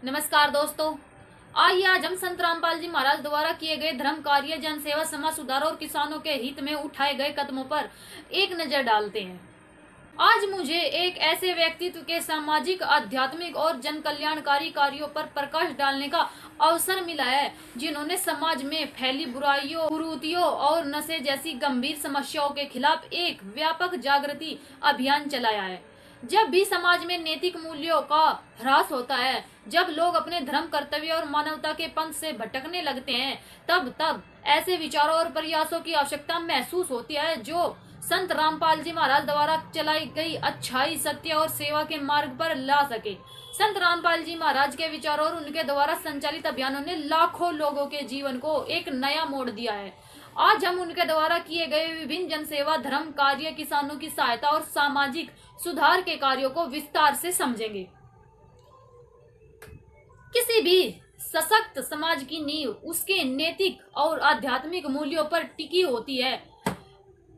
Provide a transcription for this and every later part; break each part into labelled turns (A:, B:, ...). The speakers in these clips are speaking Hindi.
A: नमस्कार दोस्तों। आइए आज हम संत रामपाल जी महाराज द्वारा किए गए धर्म कार्य, जन सेवा, समाज सुधार और किसानों के हित में उठाए गए कदमों पर एक नजर डालते हैं। आज मुझे एक ऐसे व्यक्तित्व के सामाजिक, आध्यात्मिक और जन कल्याणकारी कार्यों पर प्रकाश डालने का अवसर मिला है, जिन्होंने समाज में फैली बुराइयों, कुरीतियों और नशे जैसी गंभीर समस्याओं के खिलाफ एक व्यापक जागृति अभियान चलाया है। जब भी समाज में नैतिक मूल्यों का ह्रास होता है, जब लोग अपने धर्म, कर्तव्य और मानवता के पंथ से भटकने लगते हैं, तब ऐसे विचारों और प्रयासों की आवश्यकता महसूस होती है जो संत रामपाल जी महाराज द्वारा चलाई गई अच्छाई, सत्य और सेवा के मार्ग पर ला सके। संत रामपाल जी महाराज के विचारों और उनके द्वारा संचालित अभियानों ने लाखों लोगों के जीवन को एक नया मोड़ दिया है। आज हम उनके द्वारा किए गए विभिन्न जनसेवा, धर्म कार्य, किसानों की सहायता और सामाजिक सुधार के कार्यों को विस्तार से समझेंगे। किसी भी सशक्त समाज की नींव उसके नैतिक और आध्यात्मिक मूल्यों पर टिकी होती है।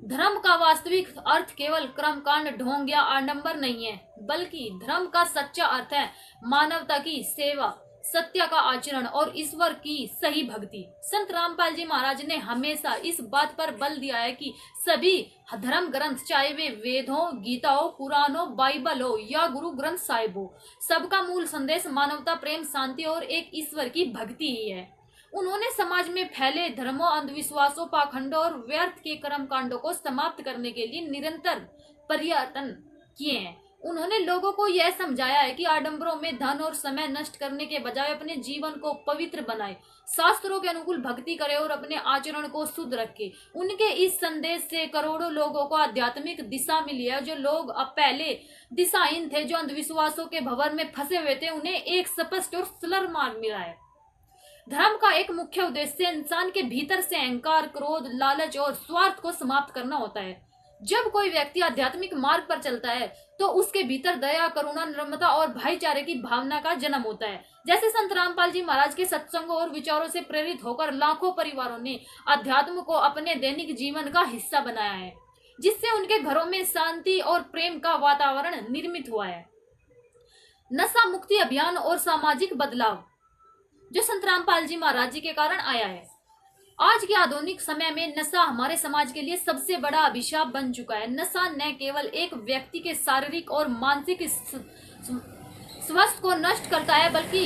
A: धर्म का वास्तविक अर्थ केवल कर्मकांड, ढोंग या आडंबर नहीं है, बल्कि धर्म का सच्चा अर्थ है मानवता की सेवा, सत्य का आचरण और ईश्वर की सही भक्ति। संत रामपाल जी महाराज ने हमेशा इस बात पर बल दिया है कि सभी धर्म ग्रंथ, चाहे वे वेद हो, गीता हो, पुराण हो, बाइबल हो या गुरु ग्रंथ साहिब हो, सबका मूल संदेश मानवता, प्रेम, शांति और एक ईश्वर की भक्ति ही है। उन्होंने समाज में फैले धर्मों, अंधविश्वासों, पाखंडों और व्यर्थ के कर्म कांडों को समाप्त करने के लिए निरंतर प्रयत्न किए हैं। उन्होंने लोगों को यह समझाया है कि आडंबरों में धन और समय नष्ट करने के बजाय अपने जीवन को पवित्र बनाए, शास्त्रों के अनुकूल भक्ति करे और अपने आचरण को शुद्ध रखे। उनके इस संदेश से करोड़ों लोगों को आध्यात्मिक दिशा मिली है। जो लोग अब पहले दिशाहीन थे, जो अंधविश्वासों के भंवर में फंसे हुए थे, उन्हें एक स्पष्ट और सरल मार्ग मिला है। धर्म का एक मुख्य उद्देश्य इंसान के भीतर से अहंकार, क्रोध, लालच और स्वार्थ को समाप्त करना होता है। जब कोई व्यक्ति आध्यात्मिक मार्ग पर चलता है तो उसके भीतर दया, करुणा, निर्ममता और भाईचारे की भावना का जन्म होता है। जैसे संत रामपाल जी महाराज के सत्संगों और विचारों से प्रेरित होकर लाखों परिवारों ने अध्यात्म को अपने दैनिक जीवन का हिस्सा बनाया है, जिससे उनके घरों में शांति और प्रेम का वातावरण निर्मित हुआ है। नशा मुक्ति अभियान और सामाजिक बदलाव जो संत रामपाल जी महाराज जी के कारण आया है। आज के आधुनिक समय में नशा हमारे समाज के लिए सबसे बड़ा अभिशाप बन चुका है। नशा न केवल एक व्यक्ति के शारीरिक और मानसिक स्वास्थ्य को नष्ट करता है, बल्कि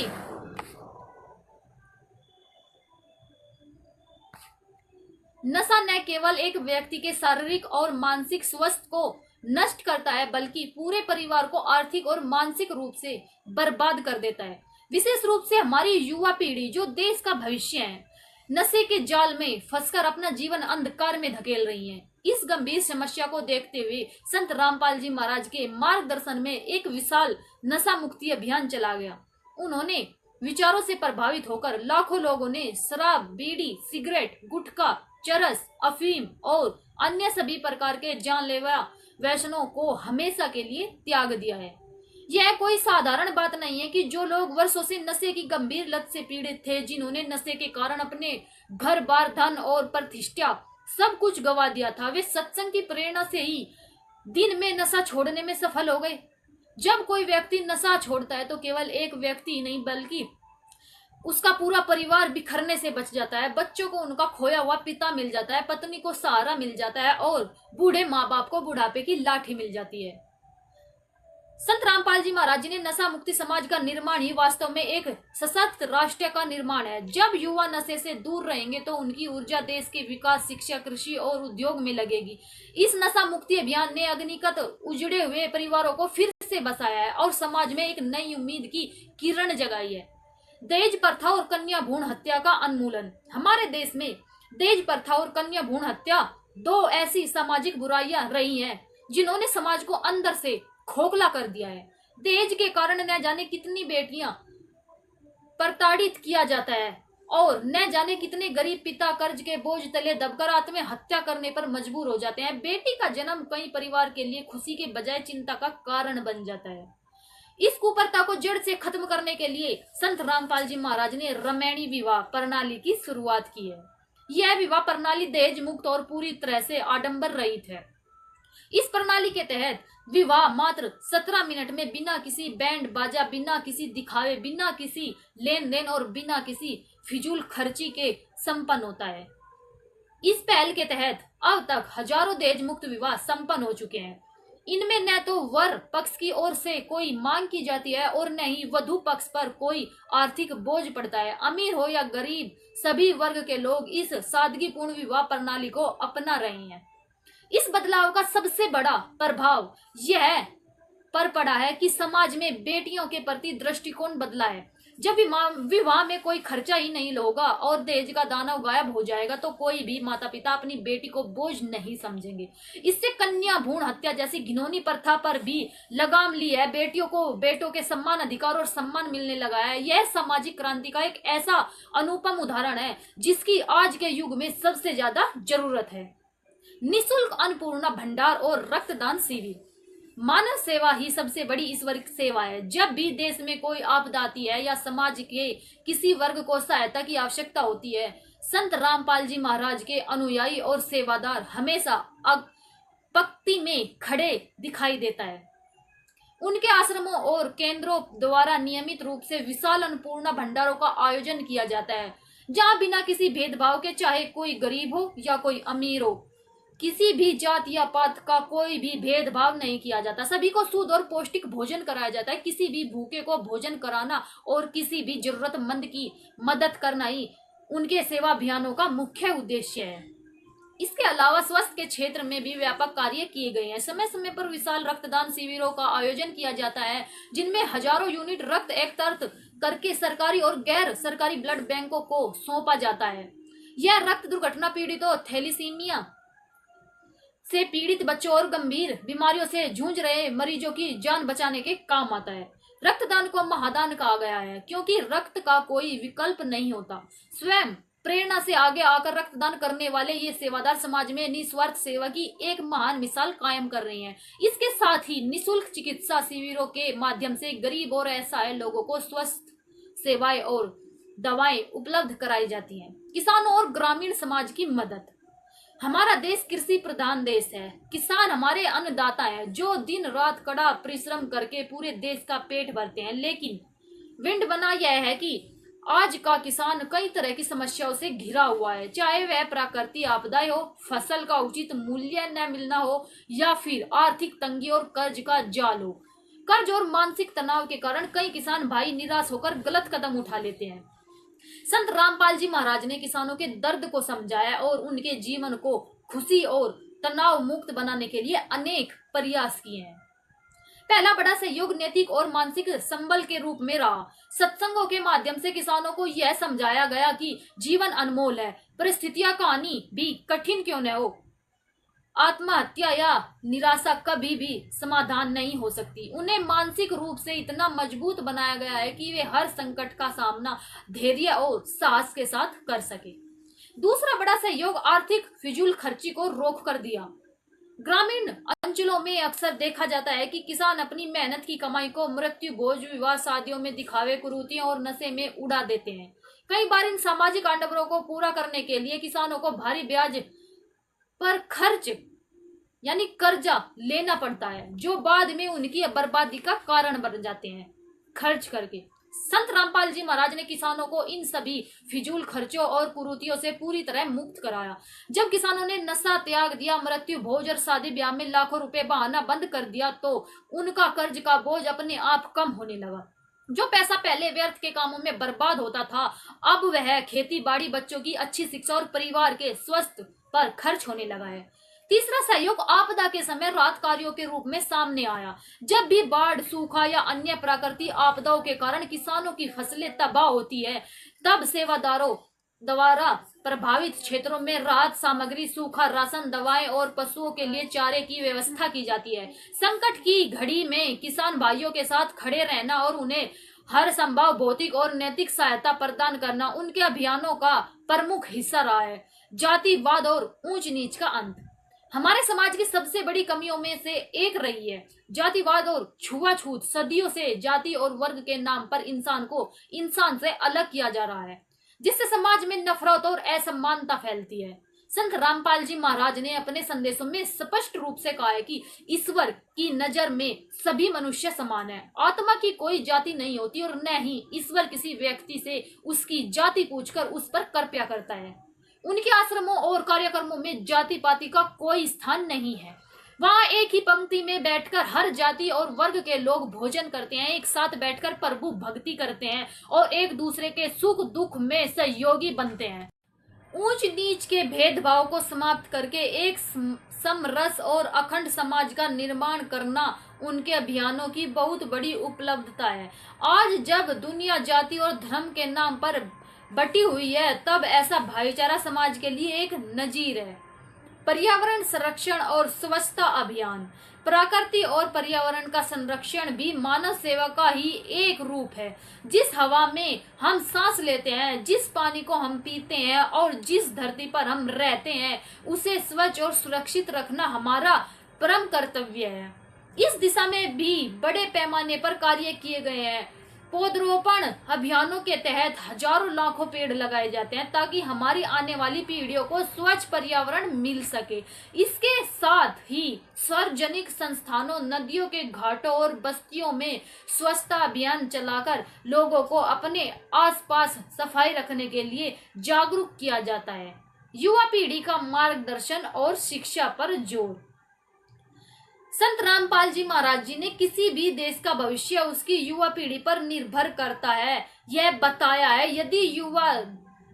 A: नशा न केवल एक व्यक्ति के शारीरिक और मानसिक स्वास्थ्य को नष्ट करता है, बल्कि पूरे परिवार को आर्थिक और मानसिक रूप से बर्बाद कर देता है। विशेष रूप से हमारी युवा पीढ़ी, जो देश का भविष्य है, नशे के जाल में फंसकर अपना जीवन अंधकार में धकेल रही है। इस गंभीर समस्या को देखते हुए संत रामपाल जी महाराज के मार्गदर्शन में एक विशाल नशा मुक्ति अभियान चला गया। उन्होंने विचारों से प्रभावित होकर लाखों लोगों ने शराब, बीड़ी, सिगरेट, गुटखा, चरस, अफीम और अन्य सभी प्रकार के जानलेवा व्यसनों को हमेशा के लिए त्याग दिया है। यह कोई साधारण बात नहीं है कि जो लोग वर्षों से नशे की गंभीर लत से पीड़ित थे, जिन्होंने नशे के कारण अपने घर बार, धन और प्रतिष्ठा सब कुछ गवा दिया था, वे सत्संग की प्रेरणा से ही दिन में नशा छोड़ने में सफल हो गए। जब कोई व्यक्ति नशा छोड़ता है तो केवल एक व्यक्ति नहीं, बल्कि उसका पूरा परिवार बिखरने से बच जाता है। बच्चों को उनका खोया हुआ पिता मिल जाता है, पत्नी को सहारा मिल जाता है और बूढ़े माँ बाप को बुढ़ापे की लाठी मिल जाती है। संत रामपाल जी महाराज जी ने नशा मुक्ति समाज का निर्माण ही वास्तव में एक सशक्त राष्ट्र का निर्माण है। जब युवा नशे से दूर रहेंगे तो उनकी ऊर्जा देश के विकास, शिक्षा, कृषि और उद्योग में लगेगी। इस नशा मुक्ति अभियान ने अग्निकत उजड़े हुए परिवारों को फिर से बसाया है और समाज में एक नई उम्मीद की किरण जगाई है। दहेज प्रथा और कन्या भ्रूण हत्या का उन्मूलन। हमारे देश में दहेज प्रथा और कन्या भ्रूण हत्या दो ऐसी सामाजिक बुराइयां रही हैं जिन्होंने समाज को अंदर से खोखला कर दिया है। दहेज के कारण न जाने कितनी बेटियां प्रताड़ित किया जाता है और न जाने कितने गरीब पिता कर्ज के बोझ तले दबकर आत्महत्या करने पर मजबूर हो जाते हैं। बेटी का जन्म कई परिवार के लिए खुशी के बजाय चिंता का कारण बन जाता है। इस कुप्रथा को जड़ से खत्म करने के लिए संत रामपाल जी महाराज ने रमैणी विवाह प्रणाली की शुरुआत की है। यह विवाह प्रणाली दहेज मुक्त और पूरी तरह से आडंबर रहित है। इस प्रणाली के तहत विवाह मात्र 17 मिनट में बिना किसी बैंड बाजा, बिना किसी दिखावे, बिना किसी लेन देन और बिना किसी फिजूल खर्ची के संपन्न होता है। इस पहल के तहत अब तक हजारों दहेज मुक्त विवाह संपन्न हो चुके हैं। इनमें न तो वर पक्ष की ओर से कोई मांग की जाती है और न ही वधु पक्ष पर कोई आर्थिक बोझ पड़ता है। अमीर हो या गरीब, सभी वर्ग के लोग इस सादगीपूर्ण विवाह प्रणाली को अपना रहे हैं। इस बदलाव का सबसे बड़ा प्रभाव यह पर पड़ा है कि समाज में बेटियों के प्रति दृष्टिकोण बदला है। जब विवाह में कोई खर्चा ही नहीं होगा और दहेज का दाना गायब हो जाएगा तो कोई भी माता पिता अपनी बेटी को बोझ नहीं समझेंगे। इससे कन्या भ्रूण हत्या जैसी घिनौनी प्रथा पर भी लगाम ली है। बेटियों को बेटों के समान अधिकार और सम्मान मिलने लगा है। यह सामाजिक क्रांति का एक ऐसा अनुपम उदाहरण है जिसकी आज के युग में सबसे ज्यादा जरूरत है। निःशुल्क अन्नपूर्णा भंडार और रक्तदान शिविर। मानव सेवा ही सबसे बड़ी ईश्वरिक सेवा है। जब भी देश में कोई आपदा आती है या समाज के किसी वर्ग को सहायता की आवश्यकता होती है, संत रामपाल जी महाराज के अनुयायी और सेवादार हमेशा पंक्ति में खड़े दिखाई देता है। उनके आश्रमों और केंद्रों द्वारा नियमित रूप से विशाल अन्नपूर्णा भंडारों का आयोजन किया जाता है, जहाँ बिना किसी भेदभाव के, चाहे कोई गरीब हो या कोई अमीर हो, किसी भी जात या पात का कोई भी भेदभाव नहीं किया जाता। सभी को शुद्ध और पौष्टिक भोजन कराया जाता है। किसी भी भूखे को भोजन कराना और किसी भी जरूरतमंद की मदद करना ही उनके सेवा अभियानों का मुख्य उद्देश्य है। इसके अलावा स्वास्थ्य के क्षेत्र में भी व्यापक कार्य किए गए हैं। समय समय पर विशाल रक्तदान शिविरों का आयोजन किया जाता है, जिनमें हजारों यूनिट रक्त एकत्रित करके सरकारी और गैर सरकारी ब्लड बैंकों को सौंपा जाता है। यह रक्त दुर्घटना पीड़ितों, थैलीसीमिया से पीड़ित बच्चों और गंभीर बीमारियों से जूझ रहे मरीजों की जान बचाने के काम आता है। रक्तदान को महादान कहा गया है क्योंकि रक्त का कोई विकल्प नहीं होता। स्वयं प्रेरणा से आगे आकर रक्तदान करने वाले ये सेवादार समाज में निस्वार्थ सेवा की एक महान मिसाल कायम कर रहे हैं। इसके साथ ही निःशुल्क चिकित्सा शिविरों के माध्यम से गरीब और असहाय लोगों को स्वस्थ सेवाएं और दवाएं उपलब्ध कराई जाती हैं। किसानों और ग्रामीण समाज की मदद। हमारा देश कृषि प्रधान देश है। किसान हमारे अन्नदाता हैं जो दिन रात कड़ा परिश्रम करके पूरे देश का पेट भरते हैं। लेकिन विंड बना यह है कि आज का किसान कई तरह की समस्याओं से घिरा हुआ है, चाहे वह प्राकृतिक आपदाएं हो, फसल का उचित मूल्य न मिलना हो या फिर आर्थिक तंगी और कर्ज का जाल हो। कर्ज और मानसिक तनाव के कारण कई किसान भाई निराश होकर गलत कदम उठा लेते हैं। संत रामपाल जी महाराज ने किसानों के दर्द को समझाया और उनके जीवन को खुशी और तनाव मुक्त बनाने के लिए अनेक प्रयास किए हैं। पहला बड़ा सहयोग नैतिक और मानसिक संबल के रूप में रहा। सत्संगों के माध्यम से किसानों को यह समझाया गया कि जीवन अनमोल है, परिस्थितियां कहानी भी कठिन क्यों न हो, आत्महत्या या निराशा कभी भी समाधान नहीं हो सकती। उन्हें मानसिक रूप से इतना मजबूत बनाया गया है कि वे हर संकट का सामना धैर्य और साहस के साथ कर सके। दूसरा बड़ा सहयोग आर्थिक फिजूल खर्ची को रोक कर दिया। ग्रामीण अंचलों में अक्सर देखा जाता है कि किसान अपनी मेहनत की कमाई को मृत्यु भोज, विवाह, शादियों में दिखावे, कुरीतियों और नशे में उड़ा देते हैं। कई बार इन सामाजिक आडंबरों को पूरा करने के लिए किसानों को भारी ब्याज पर खर्च यानी कर्जा लेना पड़ता है, जो बाद में उनकी बर्बादी का कारण बन जाते हैं। खर्च करके संत रामपाल जी महाराज ने किसानों को इन सभी फिजूल खर्चों और कुरीतियों से पूरी तरह मुक्त कराया। जब किसानों ने नशा त्याग दिया, मृत्यु भोज और शादी ब्याह में लाखों रुपए बहाना बंद कर दिया, तो उनका कर्ज का बोझ अपने आप कम होने लगा। जो पैसा पहले व्यर्थ के कामों में बर्बाद होता था, अब वह खेती बाड़ी, बच्चों की अच्छी शिक्षा और परिवार के स्वास्थ्य पर खर्च होने लगा है। तीसरा सहयोग आपदा के समय राहत कार्यों के रूप में सामने आया। जब भी बाढ़, सूखा या अन्य प्राकृतिक आपदाओं के कारण किसानों की फसलें तबाह होती है, तब सेवादारों द्वारा प्रभावित क्षेत्रों में राहत सामग्री, सूखा राशन, दवाएं और पशुओं के लिए चारे की व्यवस्था की जाती है। संकट की घड़ी में किसान भाइयों के साथ खड़े रहना और उन्हें हर संभव भौतिक और नैतिक सहायता प्रदान करना उनके अभियानों का प्रमुख हिस्सा रहा है। जातिवाद और ऊंच नीच का अंत हमारे समाज की सबसे बड़ी कमियों में से एक रही है। जातिवाद और छुआछूत सदियों से जाति और वर्ग के नाम पर इंसान को इंसान से अलग किया जा रहा है, जिससे समाज में नफरत और असमानता फैलती है। संत रामपाल जी महाराज ने अपने संदेशों में स्पष्ट रूप से कहा है कि ईश्वर की नजर में सभी मनुष्य समान है। आत्मा की कोई जाति नहीं होती और न ही ईश्वर किसी व्यक्ति से उसकी जाति पूछकर उस पर कृपया करता है। उनके आश्रमों और कार्यक्रमों में जाति पाति का कोई स्थान नहीं है। वहाँ एक ही पंक्ति में बैठकर हर जाति और वर्ग के लोग भोजन करते हैं, एक साथ बैठकर प्रभु भक्ति करते हैं और एक दूसरे के सुख दुख में सहयोगी बनते हैं। ऊंच नीच के भेदभाव को समाप्त करके एक समरस और अखंड समाज का निर्माण करना उनके अभियानों की बहुत बड़ी उपलब्धता है। आज जब दुनिया जाति और धर्म के नाम पर बटी हुई है, तब ऐसा भाईचारा समाज के लिए एक नजीर है। पर्यावरण संरक्षण और स्वच्छता अभियान। प्रकृति और पर्यावरण का संरक्षण भी मानव सेवा का ही एक रूप है। जिस हवा में हम सांस लेते हैं, जिस पानी को हम पीते हैं और जिस धरती पर हम रहते हैं, उसे स्वच्छ और सुरक्षित रखना हमारा परम कर्तव्य है। इस दिशा में भी बड़े पैमाने पर कार्य किए गए हैं। पौधरोपण अभियानों के तहत हजारों लाखों पेड़ लगाए जाते हैं ताकि हमारी आने वाली पीढ़ियों को स्वच्छ पर्यावरण मिल सके। इसके साथ ही सार्वजनिक संस्थानों, नदियों के घाटों और बस्तियों में स्वच्छता अभियान चलाकर लोगों को अपने आसपास सफाई रखने के लिए जागरूक किया जाता है। युवा पीढ़ी का मार्गदर्शन और शिक्षा पर जोर। संत रामपाल जी महाराज जी ने किसी भी देश का भविष्य उसकी युवा पीढ़ी पर निर्भर करता है, यह बताया है। यदि युवा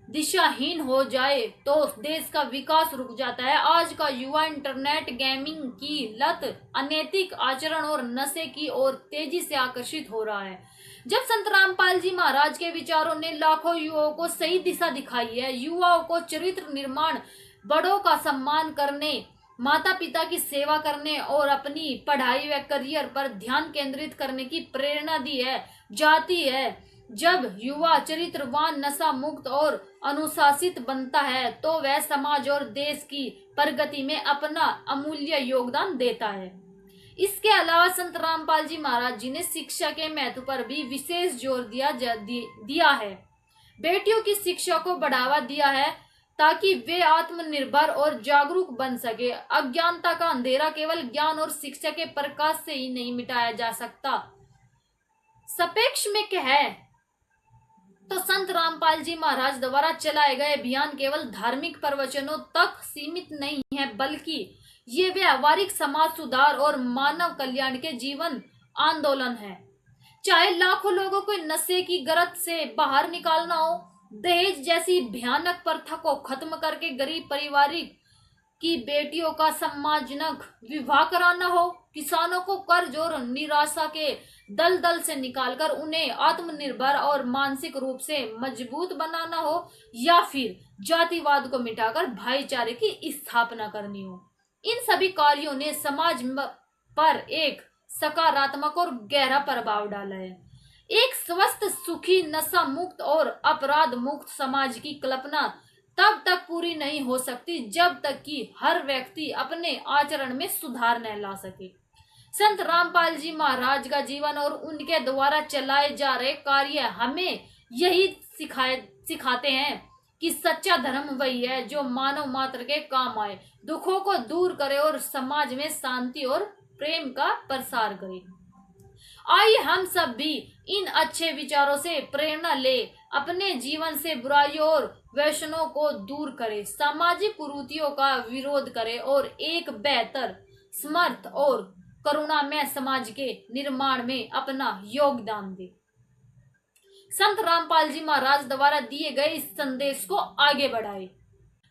A: दिशाहीन हो जाए तो देश का विकास रुक जाता है। आज का युवा इंटरनेट, गेमिंग की लत, अनैतिक आचरण और नशे की ओर तेजी से आकर्षित हो रहा है। जब संत रामपाल जी महाराज के विचारों ने लाखों युवाओं को सही दिशा दिखाई है, युवाओं को चरित्र निर्माण, बड़ों का सम्मान करने, माता पिता की सेवा करने और अपनी पढ़ाई व करियर पर ध्यान केंद्रित करने की प्रेरणा दी है जाती है। जब युवा चरित्रवान, नशा मुक्त और अनुशासित बनता है तो वह समाज और देश की प्रगति में अपना अमूल्य योगदान देता है। इसके अलावा संत रामपाल जी महाराज जी ने शिक्षा के महत्व पर भी विशेष जोर दिया है। बेटियों की शिक्षा को बढ़ावा दिया है ताकि वे आत्मनिर्भर और जागरूक बन सके। अज्ञानता का अंधेरा केवल ज्ञान और शिक्षा के प्रकाश से ही नहीं मिटाया जा सकता। सापेक्ष में कहे तो संत रामपाल जी महाराज द्वारा चलाए गए अभियान केवल धार्मिक प्रवचनों तक सीमित नहीं है, बल्कि ये व्यवहारिक समाज सुधार और मानव कल्याण के जीवन आंदोलन है। चाहे लाखों लोगों को नशे की गर्त से बाहर निकालना हो, दहेज जैसी भयानक प्रथा को खत्म करके गरीब परिवार की बेटियों का सम्मानजनक विवाह कराना हो, किसानों को कर्ज और निराशा के दलदल से निकालकर उन्हें आत्मनिर्भर और मानसिक रूप से मजबूत बनाना हो, या फिर जातिवाद को मिटाकर भाईचारे की स्थापना करनी हो, इन सभी कार्यों ने समाज पर एक सकारात्मक और गहरा प्रभाव डाला है। एक स्वस्थ, सुखी, नशा मुक्त और अपराध मुक्त समाज की कल्पना तब तक पूरी नहीं हो सकती जब तक कि हर व्यक्ति अपने आचरण में सुधार न ला सके। संत रामपाल जी महाराज का जीवन और उनके द्वारा चलाए जा रहे कार्य हमें यही सिखाते हैं कि सच्चा धर्म वही है जो मानव मात्र के काम आए, दुखों को दूर करे और समाज में शांति और प्रेम का प्रसार करे। आइए हम सब भी इन अच्छे विचारों से प्रेरणा ले, अपने जीवन से बुराइयों और व्यसनों को दूर करें, सामाजिक कुरीतियों का विरोध करें और एक बेहतर, समर्थ और करुणामय समाज के निर्माण में अपना योगदान दें। संत रामपाल जी महाराज द्वारा दिए गए इस संदेश को आगे बढ़ाए।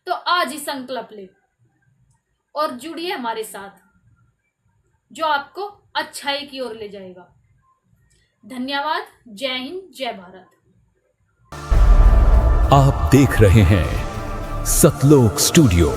A: तो आज ही संकल्प ले और जुड़िए हमारे साथ, जो आपको अच्छाई की ओर ले जाएगा। धन्यवाद। जय हिंद, जय भारत।
B: आप देख रहे हैं सतलोक स्टूडियो।